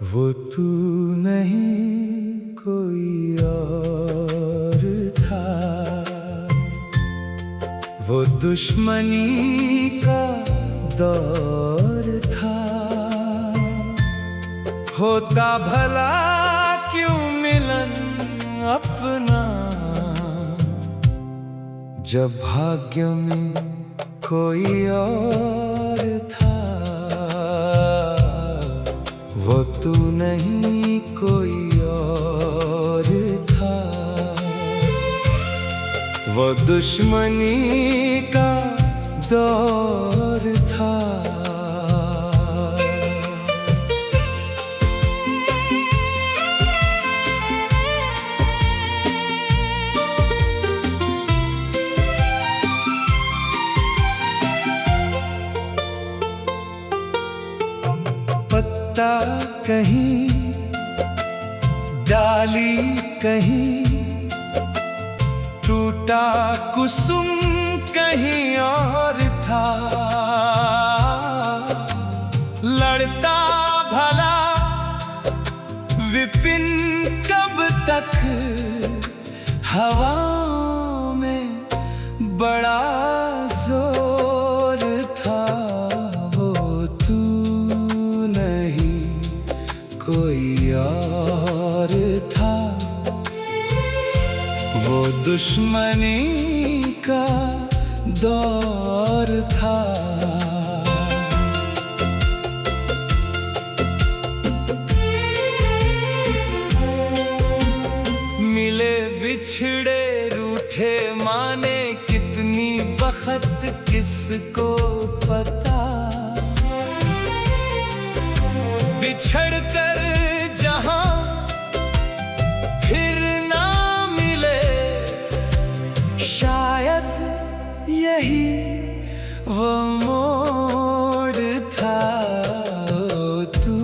वो तू नहीं कोई और था, वो दुश्मनी का दौर था। होता भला क्यों मिलन अपना, जब भाग्य में कोई और था। वो तू नहीं कोई और था, वो दुश्मनी का दौर था। पत्ता कहीं, डाली कहीं, टूटा कुसुम कहीं और था। लड़ता भला विपिन कब तक हवाओं में, बड़ा जोर था। वो तू नहीं कोई और था, वो दुश्मनी का दौर था। मिले बिछड़े रूठे माने कितनी बखत किसको पता। बिछड़ कर जहां फिर ना मिले, शायद यही वो मोड़ था। तू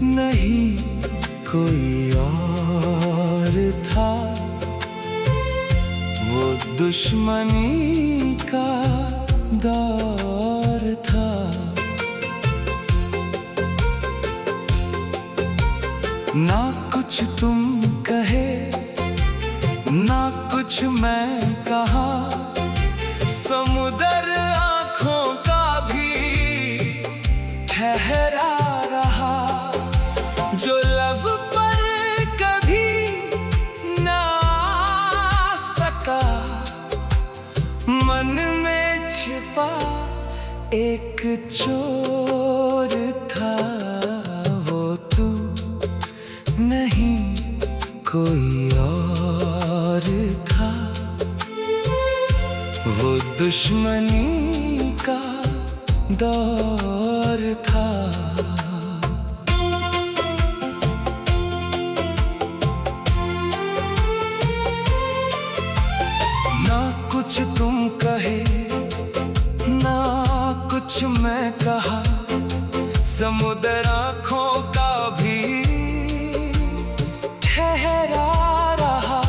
नहीं कोई और था, वो दुश्मनी का दौर था। ना कुछ तुम कहे, ना कुछ मैं कहा, समुद्र आंखों का भी ठहरा रहा। जो लब पर कभी ना आ सका, मन में छिपा एक चोर था। वो तू नहीं कोई और था, वो दुश्मनी का दौर था। ना कुछ तुम कहे, ना कुछ मैं कहा, समुद्र आंखों का भी ठहरा रहा।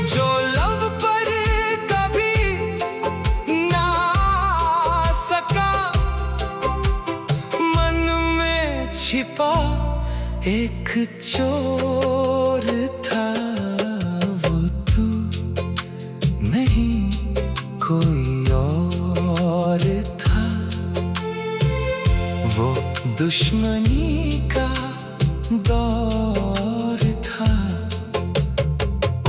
जो लब पर कभी ना आ सका, मन में छिपा एक चोर था। वो तू नहीं कोई और था, वो दुश्मनी का दौर था।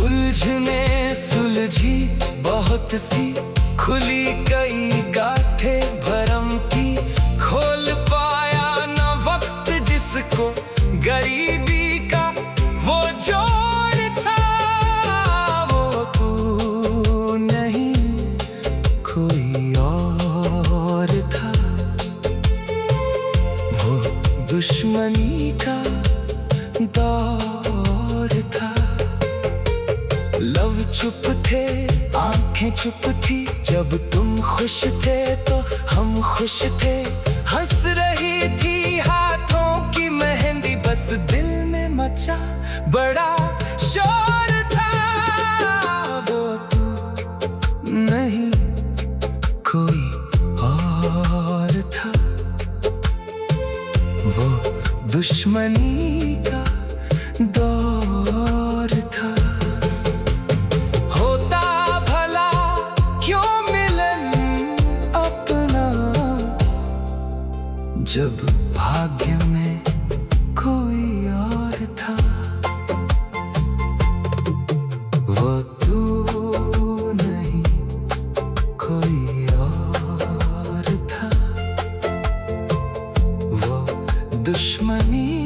उलझने सुलझी बहुत सी, खुली कई गांठें भरम की, खोल पाया न वक्त जिसको गरीबी का वो जोड़ था। वो तू नहीं कोई और था, वो दुश्मनी का दौर था। लव चुप थे, आंखें चुप थी, जब तुम खुश थे तो हम खुश थे। हंस रही थी हाथों की मेहंदी, बस दिल में मचा बड़ा शोर था। वो दुश्मनी का दौर था। होता भला क्यों मिलन अपना, जब भाग्य में कोई और था। वो तू नहीं कोई और था, वो दुश्मनी